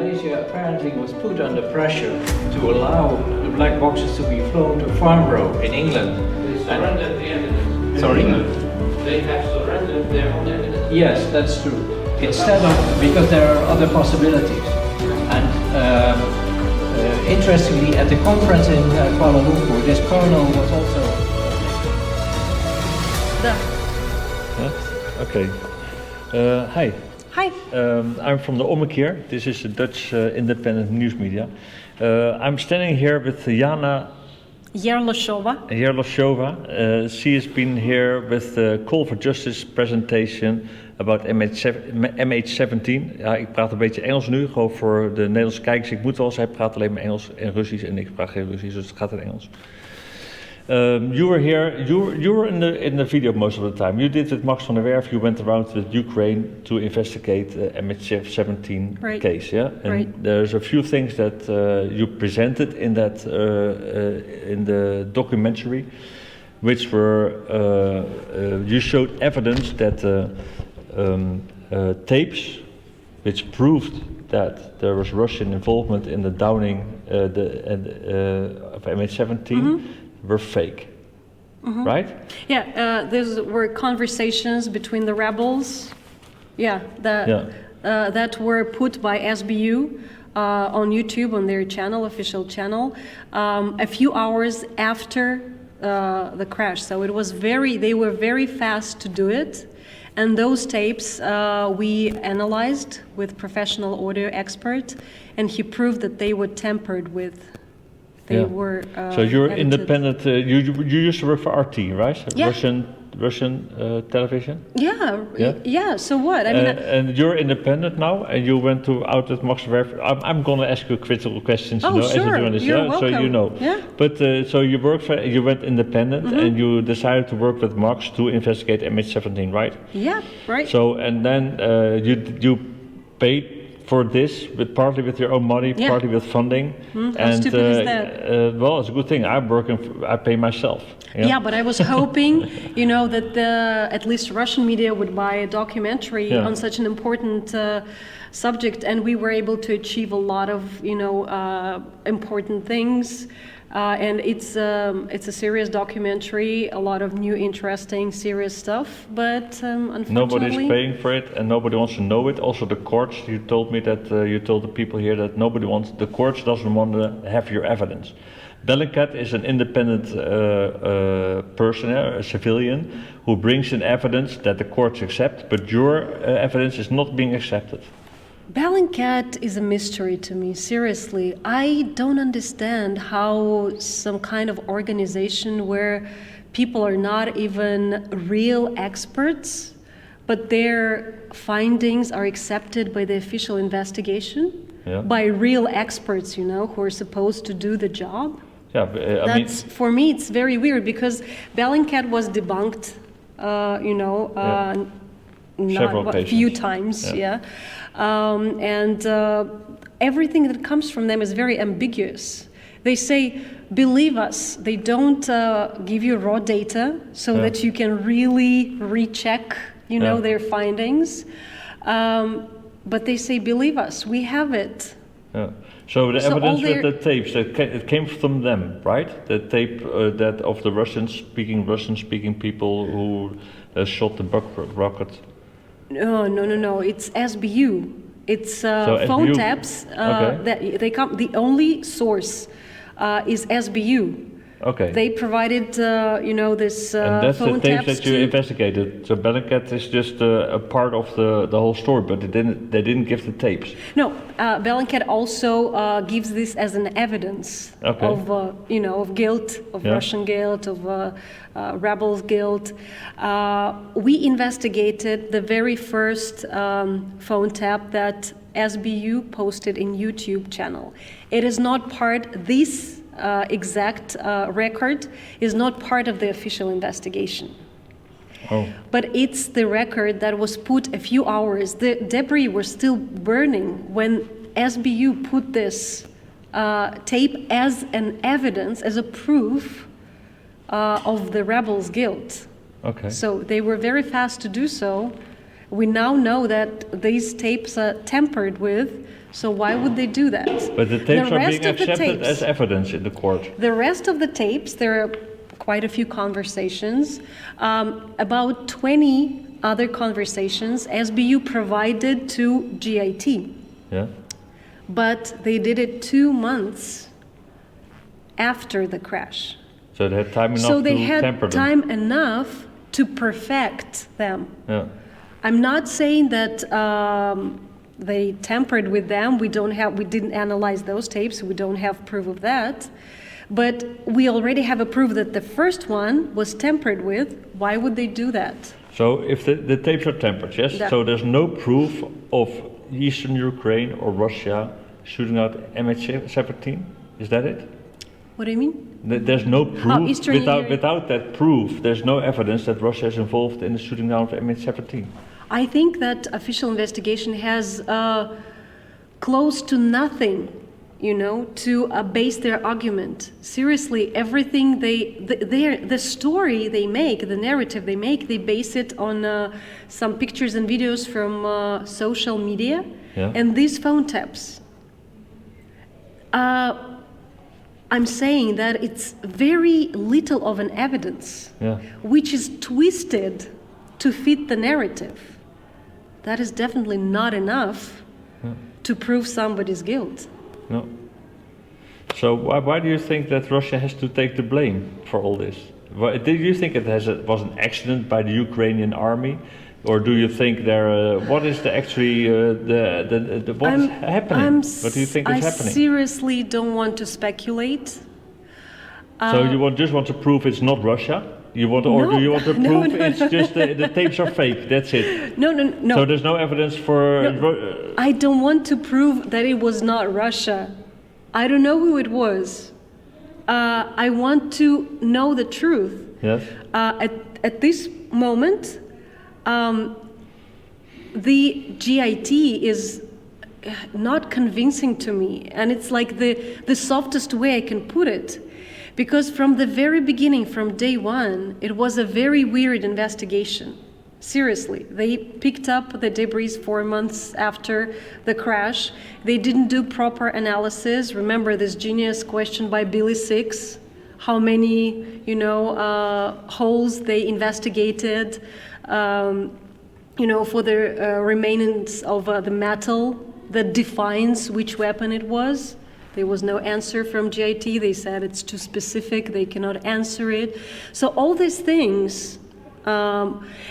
Malaysia apparently was put under pressure to allow the black boxes to be flown to Farnborough in England. They surrendered the evidence. Sorry? They have surrendered their own evidence. Yes, that's true. Instead of, because there are other possibilities. And interestingly, at the conference in Kuala Lumpur, this colonel was also... Okay. Hi. Hi. I'm from the Ommekeer. This is a Dutch independent news media. I'm standing here with Yana Yerlashova. She has been here with the Call for Justice presentation about MH17. Ja, ik praat een beetje Engels nu, gewoon voor de Nederlandse kijkers. Ik moet wel, zij praat alleen maar Engels en Russisch en ik praat geen Russisch, dus het gaat in Engels. You were here. You were in the video most of the time. You did with Max van der Werff. You went around with Ukraine to investigate the MH17 case. Yeah, and there's a few things that you presented in that in the documentary, which were you showed evidence that tapes, which proved that there was Russian involvement in the downing of MH17. Were fake, right? Yeah, there were conversations between the rebels, that were put by SBU on YouTube, on their channel, official channel, a few hours after the crash. So it was they were very fast to do it. And those tapes we analyzed with professional audio expert, and he proved that they were tampered with. They were. So you're edited. Independent. You used to work for RT, right? Yeah. Russian television. Yeah. So what? I mean. And you're independent now, and you went out with Max Werff. I'm going to ask you critical questions, sure. as you do on this You're show, welcome. so you know. Yeah. But so you went independent, and you decided to work with Max to investigate MH17, right? Yeah. Right. So and then you paid for this, partly with your own money, partly with funding. How stupid is that? Well, it's a good thing. I pay myself. Yeah, but I was hoping, that at least Russian media would buy a documentary on such an important subject, and we were able to achieve a lot of, important things. And it's a serious documentary, a lot of new, interesting, serious stuff. But unfortunately, nobody's paying for it, and nobody wants to know it. Also, the courts. You told me that you told the people here that the courts doesn't want to have your evidence. Bellingcat is an independent person, a civilian, who brings in evidence that the courts accept, but your evidence is not being accepted. Bellingcat is a mystery to me, seriously. I don't understand how some kind of organization where people are not even real experts, but their findings are accepted by the official investigation, by real experts, who are supposed to do the job. Yeah, for me, it's very weird because Bellingcat was debunked, a few times, and everything that comes from them is very ambiguous. They say, believe us. They don't give you raw data so that you can really recheck, their findings. But they say, believe us, we have it. Yeah. So the evidence with the tapes, it came from them, right? The tape that of the Russian-speaking people who shot the rocket. No. It's SBU. It's so phone SBU. taps. That they come. The only source is SBU. Okay. They provided, this and that's phone the tapes taps that you investigated. So Bellingcat is just a part of the whole story, but they didn't give the tapes. No, Bellingcat also gives this as an evidence of of guilt, of Russian guilt, of rebels' guilt. We investigated the very first phone tap that SBU posted in YouTube channel. It is not part. This exact record is not part of the official investigation. But it's the record that was put a few hours. The debris were still burning when SBU put this tape as an evidence, as a proof of the rebels' guilt. Okay. So they were very fast to do so. We now know that these tapes are tampered with, so why would they do that? But the tapes are being accepted as evidence in the court. The rest of the tapes, there are quite a few conversations, about 20 other conversations SBU provided to GIT. Yeah. But they did it 2 months after the crash. So they had time enough So they to had tamper them. time enough to perfect them. Yeah. I'm not saying that they tampered with them. We didn't analyze those tapes. We don't have proof of that. But we already have a proof that the first one was tampered with. Why would they do that? So if the tapes are tampered, yes? So there's no proof of Eastern Ukraine or Russia shooting out MH17? Is that it? What do you mean? There's no proof, Eastern without that proof, there's no evidence that Russia is involved in the shooting down of MH17. I think that official investigation has close to nothing, to base their argument. Seriously, everything the story they make, the narrative they make, they base it on some pictures and videos from social media and these phone taps. I'm saying that it's very little of an evidence, which is twisted to fit the narrative. That is definitely not enough to prove somebody's guilt. No. So why do you think that Russia has to take the blame for all this? Do you think it was an accident by the Ukrainian army? Or do you think what is actually what's happening? What do you think is happening? I seriously don't want to speculate. So you just want to prove it's not Russia? Do you want to prove it's just the tapes are fake? That's it. No. So there's no evidence for. No, I don't want to prove that it was not Russia. I don't know who it was. I want to know the truth. Yes. At this moment, the GIT is not convincing to me, and it's like the softest way I can put it. Because from the very beginning, from day one, it was a very weird investigation. Seriously, they picked up the debris 4 months after the crash. They didn't do proper analysis. Remember this genius question by Billy Six, how many, holes they investigated, for the remains of the metal that defines which weapon it was. There was no answer from GIT. They said it's too specific. They cannot answer it. So all these things,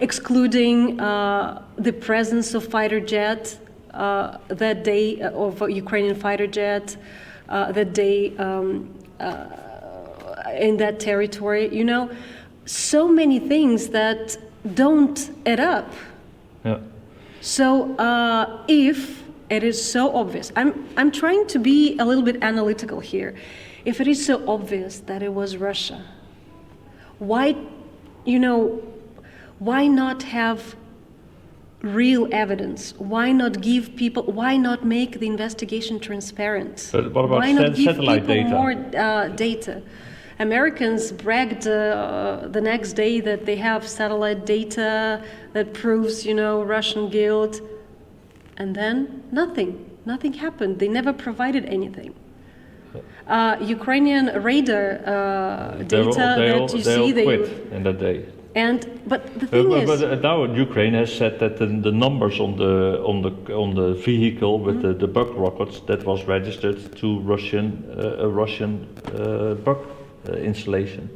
excluding the presence of fighter jet that day, of a Ukrainian fighter jet that day in that territory, so many things that don't add up. Yeah. So if it is so obvious, I'm trying to be a little bit analytical here. If it is so obvious that it was Russia, why not have real evidence? Why not give people? Why not make the investigation transparent? But what about why not give satellite people data? more data? Americans bragged the next day that they have satellite data that proves, Russian guilt, and then nothing happened. They never provided anything. Ukrainian radar data that you see, they quit in that day. But the thing is, but now Ukraine has said that the numbers on the vehicle with the bug rockets that was registered to a Russian bug installation.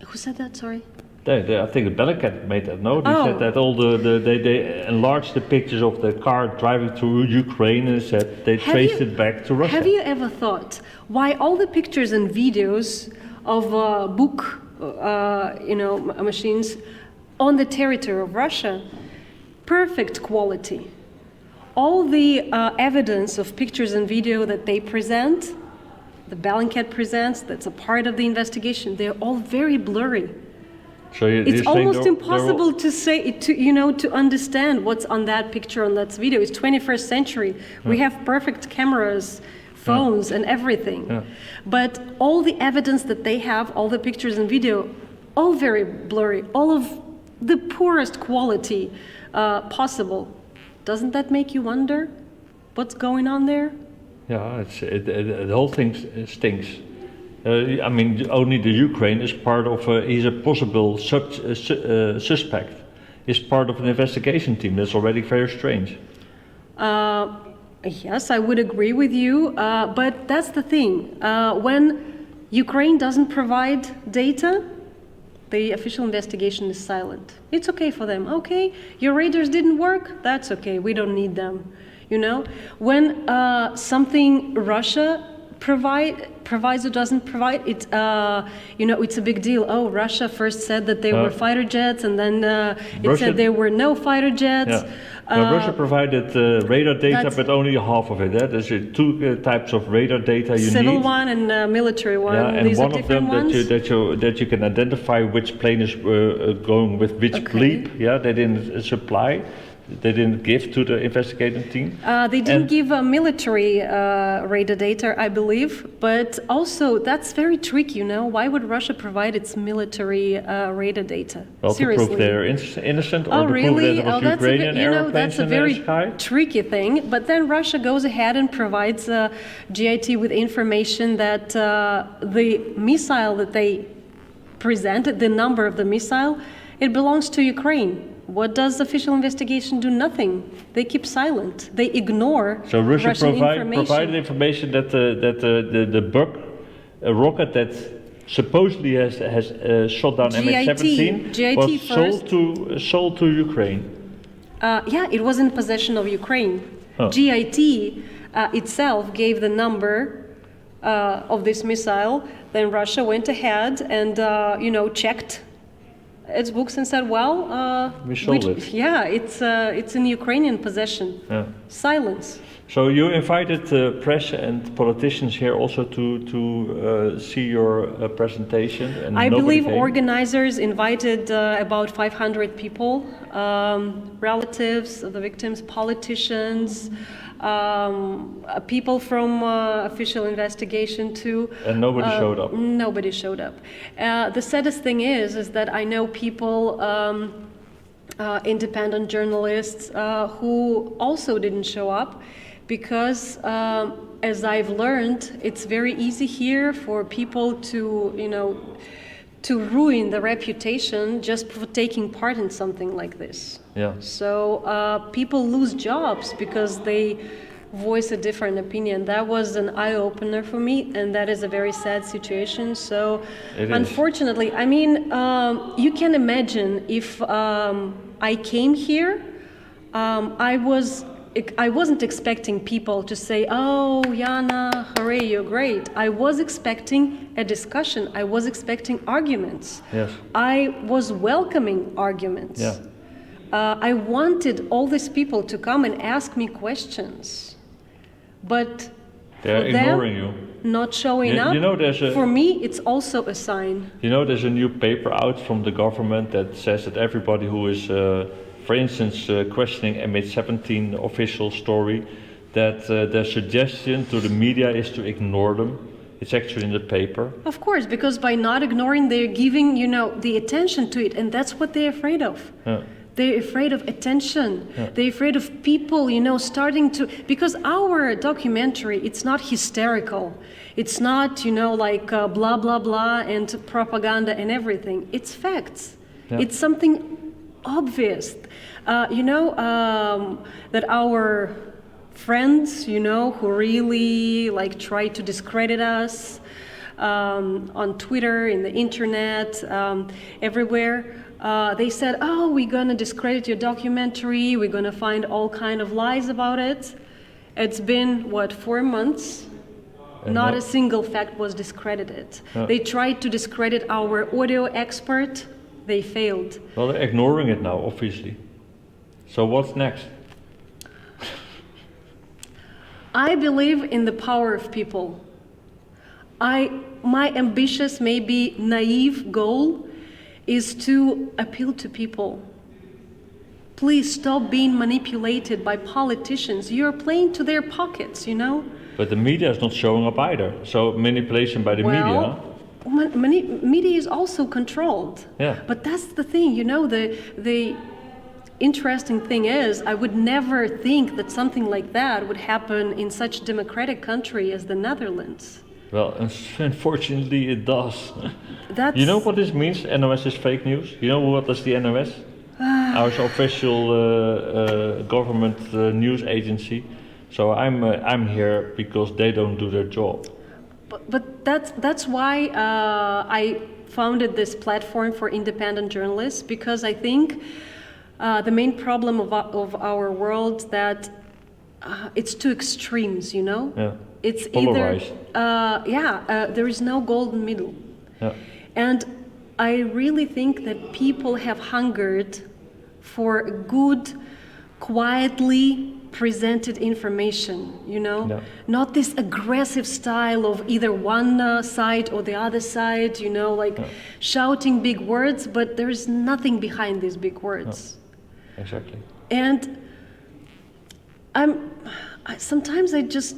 Who said that? Sorry. I think the Bellingcat made that note. He said that they enlarged the pictures of the car driving through Ukraine and said they traced it back to Russia. Have you ever thought why all the pictures and videos of book, machines on the territory of Russia, perfect quality, all the evidence of pictures and video that they present, the Bellingcat presents, that's a part of the investigation, they're all very blurry. So it's almost impossible to say, to understand what's on that picture, on that video. It's 21st century. We have perfect cameras, phones, and everything. Yeah. But all the evidence that they have, all the pictures and video, all very blurry, all of the poorest quality, possible. Doesn't that make you wonder what's going on there? Yeah, the whole thing stinks. I mean, only the Ukraine is part of. He's a possible suspect. Is part of an investigation team. That's already very strange. Yes, I would agree with you, but that's the thing. When Ukraine doesn't provide data, the official investigation is silent. It's okay for them. Okay, your radars didn't work. That's okay. We don't need them. You know, when something Russia provides or doesn't provide, it it's a big deal. Oh, Russia first said that there were fighter jets, and then it said there were no fighter jets. Yeah. Russia provided radar data, but only half of it. There's two types of radar data you civil need. one and military one. Yeah, and These one are of them that you can identify which plane is going with which bleep. Yeah, they didn't supply. They didn't give to the investigating team? They didn't give military radar data, I believe, but also that's very tricky, you know. Why would Russia provide its military radar data? Well, seriously. To prove they're innocent, or oh, to really? prove that it was Ukrainian airplanes that's a in the very sky? tricky thing. But then Russia goes ahead and provides GIT with information that the missile that they presented, the number of the missile, it belongs to Ukraine. What does official investigation do? Nothing. They keep silent. They ignore so Russia Russian information. provided information that the bug, a rocket that supposedly has shot down MH17 was sold to Ukraine. Yeah, it was in possession of Ukraine. Oh. GIT itself gave the number of this missile. Then Russia went ahead and checked its books and said, well, we sold it. Yeah, it's in Ukrainian possession. Yeah. Silence. So you invited press and politicians here also to see your presentation, and I believe came. Organizers invited about 500 people, relatives of the victims, politicians, people from official investigation too. And nobody showed up. Nobody showed up. The saddest thing is that I know people, independent journalists, who also didn't show up because, as I've learned, it's very easy here for people to ruin the reputation just for taking part in something like this. Yeah. So people lose jobs because they voice a different opinion. That was an eye-opener for me, and that is a very sad situation. So unfortunately, I mean, you can imagine if I came here, I wasn't expecting people to say, oh, Yana, hooray, you're great. I was expecting a discussion. I was expecting arguments. Yes. I was welcoming arguments. Yeah. I wanted all these people to come and ask me questions. But they're ignoring you. Not showing up, for me, it's also a sign. You know, there's a new paper out from the government that says that everybody who is... for instance, questioning MH17 official story, that their suggestion to the media is to ignore them. It's actually in the paper. Of course, because by not ignoring, they're giving, the attention to it, and that's what they're afraid of. Yeah. They're afraid of attention. Yeah. They're afraid of people, starting to... Because our documentary, it's not hysterical. It's not, like blah, blah, blah, and propaganda and everything. It's facts. Yeah. It's something obvious. That our friends, who really try to discredit us on Twitter, in the internet, everywhere, they said, oh, we're gonna discredit your documentary, we're gonna find all kind of lies about it. It's been, 4 months? And not a single fact was discredited. They tried to discredit our audio expert. They failed. Well, they're ignoring it now, obviously. So what's next? I believe in the power of people. My ambitious, maybe naive goal is to appeal to people. Please stop being manipulated by politicians. You're playing to their pockets, But the media is not showing up either. So manipulation by the media... Media is also controlled. Yeah. But that's the thing, interesting thing is, I would never think that something like that would happen in such a democratic country as the Netherlands. Well, unfortunately it does. That's... You know what this means? NOS is fake news. You know what is the NOS? Our official government news agency. So I'm here because they don't do their job. But that's why I founded this platform for independent journalists, because I think the main problem of our world that it's two extremes, you know? Yeah. It's polarized. Either, there is no golden middle. Yeah. And I really think that people have hungered for good, quietly presented information, you know? Yeah. Not this aggressive style of either one side or the other side, you know, like shouting big words, but there is nothing behind these big words. Yeah. Exactly. And sometimes I just,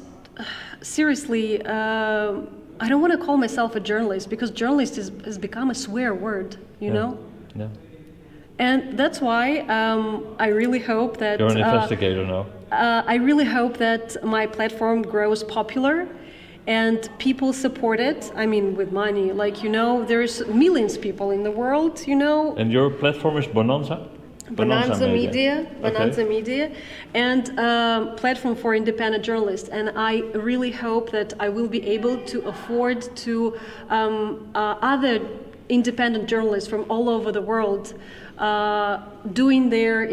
seriously, I don't want to call myself a journalist, because journalist has become a swear word, you know? Yeah. And that's why I really hope that... You're an investigator now. I really hope that my platform grows popular and people support it. I mean, with money, like, you know, there's millions of people in the world, you know. And your platform is Bonanza? Bonanza Media, Bonanza Okay. Media, and platform for independent journalists. And I really hope that I will be able to afford to other independent journalists from all over the world doing their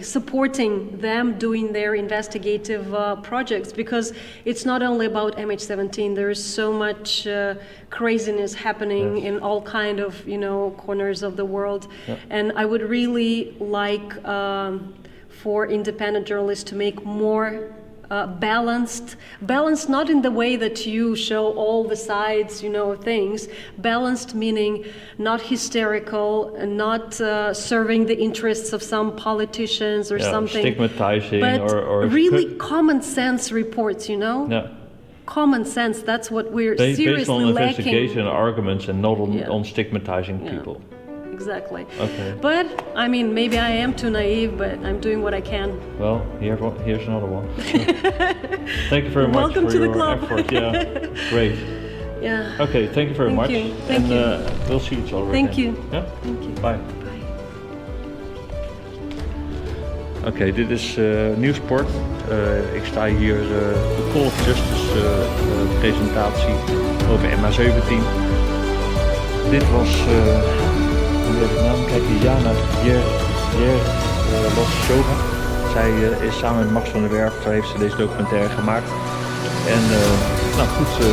supporting them doing their investigative projects, because it's not only about MH17. There is so much craziness happening in all kind of, you know, corners of the world. And I would really like for independent journalists to make more balanced not in the way that you show all the sides, you know, things. Balanced meaning not hysterical and not serving the interests of some politicians or something. Stigmatizing but or really common sense reports, you know? Yeah. Common sense, that's what we're Based seriously on lacking. investigation and arguments and not on stigmatizing people. Exactly. Okay. But, I mean, maybe I am too naive, but I'm doing what I can. Well, here's another one. Thank you very much Welcome for to the your club. effort. Yeah, great. Yeah. Okay, thank you very much. Thank you. We'll see each other Thank again. you. Yeah? Thank you. Bye. Oké, dit is Nieuwsport. Ik sta hier de Call of Justice presentatie over MH17. Dit was, hoe heet de naam? Kijk, Yana Yerlashova. Zij is samen met Max van der Werff, heeft ze deze documentaire gemaakt. En nou goed,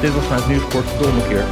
dit was naar het Nieuwsport. Tot de volgende keer.